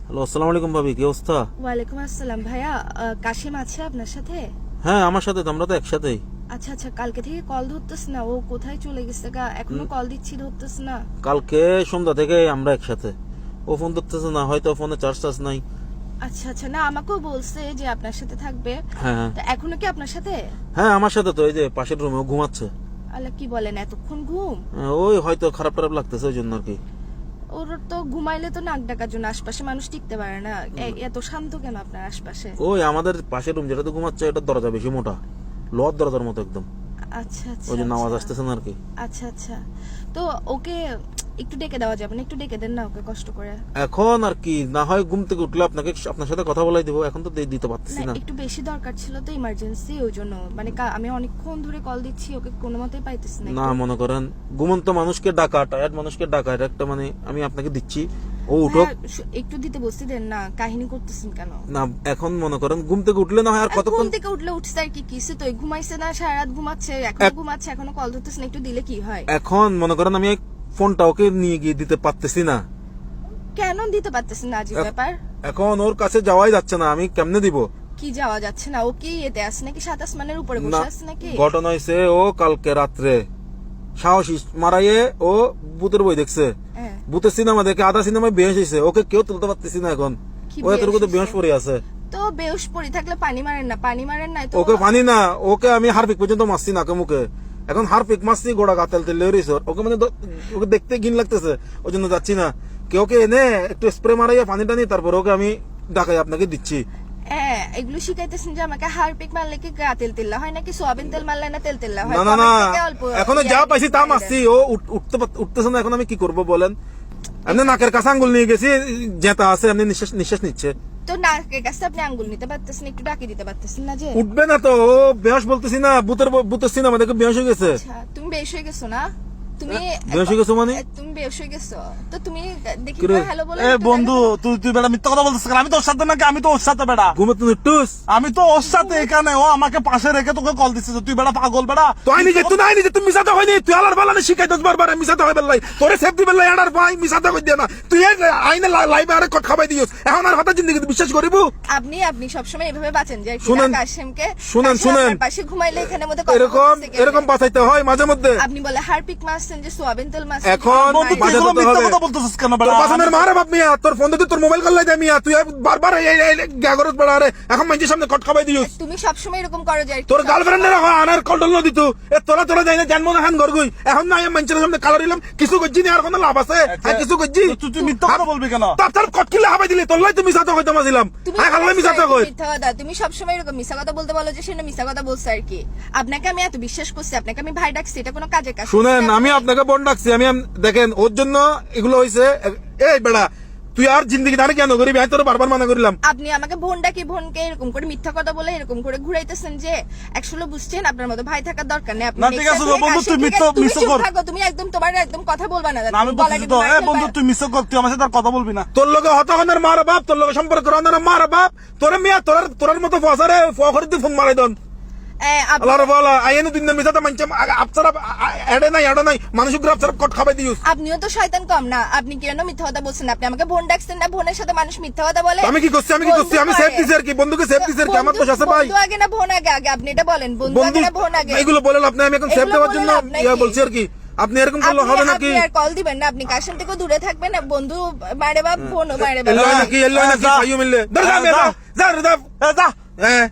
Hello, আসসালামু আলাইকুম ভাবি, কি অবস্থা? ওয়ালাইকুম আসসালাম ভাইয়া। কাশিম আছে আপনার সাথে? হ্যাঁ, আমার সাথে তো, আমরা তো একসাথেই। আচ্ছা আচ্ছা, কালকে থেকে কল ধরতেছ না, ও কোথায় চলে গেছে গা? এখনো কল দিচ্ছি, ধরতেছ না। কালকে সন্ধ্যা থেকে আমরা একসাথে। ও ফোন ধরতেছে না, হয়তো ফোনে চার্জ নাই। আচ্ছা আচ্ছা, না আমাকেও বলছে যে আপনার সাথে থাকবে। হ্যাঁ তা এখনো কি আপনার সাথে? হ্যাঁ, আমার সাথে তো, এই যে পাশের রুমে ঘুমাচ্ছে। আল্লাহ, কি বলেন, এতক্ষণ ঘুম? ওই হয়তো খারাপ টারাপ লাগতেছে, ওই জন্য আর কি। ওর তো ঘুমাইলে তো নাক ডাকার জন্য আশপাশে মানুষ টিকতে পারে না। এত শান্ত কেন আপনার আশপাশে? ওই আমাদের পাশের রুম যেটা তো ঘুমাচ্ছে, এটা দরজা বেশি মোটা, লোহার দরজার মতো একদম। আচ্ছা আচ্ছা, ওই জন্য আওয়াজ আচ্ছা। আসতেছে না আর কি। আচ্ছা আচ্ছা, তো ওকে একটু ডেকে দেওয়া যাবে না? একটু ডেকে দেন না ওকে কষ্ট করে। এখন আর কি, না হয় ঘুম থেকে উঠলে আপনার সাথে কথা বলাই দিব, এখন তো দিতে পারতেছি না, না। একটু বেশি দরকার ছিল তো, ইমার্জেন্সি, ওই জন্য। মানে আমি অনেকক্ষণ ধরে কল দিচ্ছি, ওকে কোনো মতেই পাইতেছি না। না, মনে করেন ঘুমন্ত মানুষকে ডাকা, টায়ার্ড মানুষকে ডাকা, এটা একটা মানে আমি আপনাকে দিচ্ছি, ও উঠুক। হ্যাঁ, একটু দিতে বসতে দেন না, কাহিনী করতেছেন কেন? না, এখন মনে করেন ঘুম থেকে উঠলে না হয় আর ঘুম কতক্ষণ। থেকে উঠলে উঠছে আর কি, কিসে তো ঘুমাইছে না, সারা রাত ঘুমাচ্ছে, এখনো কল ধরতেছে না, একটু দিলে কি হয়? এখন মনে করেন আমি ফোনটা ওকে নিয়ে গিয়ে দিতে পারতেছি না। কেন দিতে পারতেছেন না? আজীব ব্যাপার। এখন ওর কাছে যাওয়াই যাচ্ছে না, আমি কেমনে দিব? কি যাওয়া যাচ্ছে না? ও কি এতে আছে নাকি, সাত আসমানের উপরে না, বসে আছে নাকি? ঘটনা হয়েছে ও কালকে রাত্রে সাহসী মারাইয়ে ও ভূতের বই দেখছে, হ্যাঁ। ভূতের সিনেমা দেখে আধা সিনেমায় বেহস হয়েছে, ওকে কেউ তুলতে পারতেছি না এখন। কি ও এতটুকু তো বেহুশ বেহস পড়ে আছে। তো বেউস পড়ে থাকলে পানি মারেন না, পানি মারেন না তো। ওকে পানি না, ওকে আমি হারপিক পর্যন্ত মারছি নাকে মুখে, এখন হারপিক মারছি, গোড়া গাতেল তেল লেরিস ওকে, মানে ওকে দেখতে ঘিন লাগতেছে, ওই জন্য যাচ্ছি না। কেউ এনে একটু স্প্রে মারাইয়া পানি টানি, তারপর ওকে আমি ডাকাই আপনাকে দিচ্ছি। হ্যাঁ, এগুলো শিখাইতেছেন যে আমাকে হারপিক মারলে কি গা তেল তেল হয় নাকি, সোয়াবিন তেল মারলে না তেল তেল হয়? না না না, কমেন্ট থেকে অল্প এখনো যা পাইছি তা মারছি, ও উঠতেছে না, এখন আমি কি করব বলেন? এমনি নাকের কাছে আঙ্গুল নিয়ে গেছি, জেতা আছে, এমনি নিঃশ্বাস নিচ্ছে। তো নাকের কাছে আপনি আঙ্গুল নিতে পারতেছেন, একটু ডাকি দিতে পারতেছেন না যে? উঠবে না তো, ও বেহস বলতেছি না, ভূতের সিনেমা দেখে বেহস হয়ে গেছে। আচ্ছা, তুমি বেশ হয়ে গেছো না? তুমি বেহুশ হয়ে গেছো মানে? তুমি বেশ হয়ে গেছো তো তুমি দেখি কিরে? হ্যালো বলে। এ বন্ধু, তুই বেটা মিথ্যা কথা বলতেছিস কেন? আমি তো ওর সাথে নাকি? আমি তো ওর সাথে বেটা, ঘুমে তুমি টুস। আমি তো ওর সাথে এখানে। ও আমাকে পাশে রেখে তোকে কল দিচ্ছে, তুই বেটা পাগল বেটা। তো আই নিজে তুমি মিসাতে হয়নি, তুই আলার বালানে শিখাই 10 বার মিসাতে হয় বেলাই, তোরে সেফটি বেলাই আনার ভাই মিসাতে কই দিয়া না, তুই আইনে লাইভে আরে কট খাবাই দিওস, এখন আর হঠাৎ জিন্দেগি বিশ্বাস করিব? আপনি সবসময় এভাবে বাঁচেন যে শুনেন, কাশিমকে শুনেন, শুনেন, পাশে ঘুমাইলে এখানে মধ্যে এরকম বাঁচাইতে হয় মাঝে মধ্যে। আপনি বলে হারপিক মারছেন যে সোয়াবিন তেল মারছেন। এখন বন্ধু, তুই মাঝে এগুলো মধ্যে মিথ্যা হবে। কথা বলতেছিস কেন তোর বেটা? পাশানের মারে বাপ মিয়া, তোর ফোন দিতে তোর মোবাইল কল্লাই দেয় মিয়া, তুই বারবার গ্যাগরত বেড়া রে, এখন মানুষের সামনে কট খাবাই দিওস। তুমি সবসময় এরকম করো যায়। তোর গার্লফ্রেন্ডের আনার কন্ট্রোল ন দিত, তোরা যাই না জন্ম না হান গরগুই, এখন না আমি মানুষের সামনে কালার দিলাম, কিছু করছি না, আর কোনো লাভ আছে? আর কিছু করছি? তুই মিথ্যা কথা বলবি কেন? তার কট কিলে হাবাই দিলি, তোর লাই তুমি মিশাতে হইতে মাছিলাম, হ্যাঁ খাল্লাই মিশাতে কই। মিথ্যা কথা, তুমি সবসময় এরকম মিথ্যা কথা বলতে বলো যে সে মিথ্যা কথা বলছে আর কি। আপনাকে আমি এত বিশ্বাস করছি, আপনাকে আমি ভাই ডাকছি, এটা কোনো কাজের কাজ? শুনেন, আমি আপনাকে বোন ডাকছি, দেখেন ওর জন্য এগুলো হয়েছে। এই বেড়া, তুই আর জিন্দগি দাঁড়ে কেন করিবি? আমি তোর বারবার মানা করিলাম। আপনি আমাকে বোন ডাকি, বোনকে এরকম করে মিথ্যা কথা বলে এরকম করে ঘুরাইতেছেন যে আসলে বুঝছেন আপনার মতো ভাই থাকার দরকার নেই। আপনি না, ঠিক আছে বন্ধু, তুই মিথ্যা কর। তুমি একদম তোমার একদম কথা বলবা না। আমি বলছি তো, এ বন্ধু, তুই মিথ্যা কর, তুই আমার সাথে আর কথা বলবি না। তোর লগে হতখনের মার বাপ, তোর লগে সম্পর্ক রান্নার মার বাপ, তোর মিয়া তোর মতো ফসারে ফখরিতে ফোন মারাই দন। আল্লাহর বলা আইনে দিন মিশাতে মানছে, আপসারা এডে নাই মানুষ গ্রাফ সারা কট খাবাই দিউস। আপনিও তো শয়তান কম না, আপনি কেন মিথ্যা কথা বলছেন? আপনি আমাকে বোন ডাকছেন না, বোনের সাথে মানুষ মিথ্যা কথা বলে। আমি কি করছি? আমি সেফ দিছি আর কি, বন্ধুকে সেফ দিছি আর কি, আমার দোষ আছে ভাই? বন্ধু আগে না বোন আগে? আগে আপনি এটা বলেন, বন্ধু আগে না বোন আগে? এগুলো বলেন আপনি, আমি এখন সেফ এগুলো দেওয়ার বলেন জন্য আপনাকে। বলছি আর কি, আপনি এরকম করলে হবে নাকি? আপনি আর কল দিবেন না, আপনি কাশেম থেকে দূরে থাকবেন না, বন্ধু মারে বাপ, বোনও মারে বাপ। এল্লো নাকি খাইও মিললে, ধর যা, যা, যা। হ্যাঁ।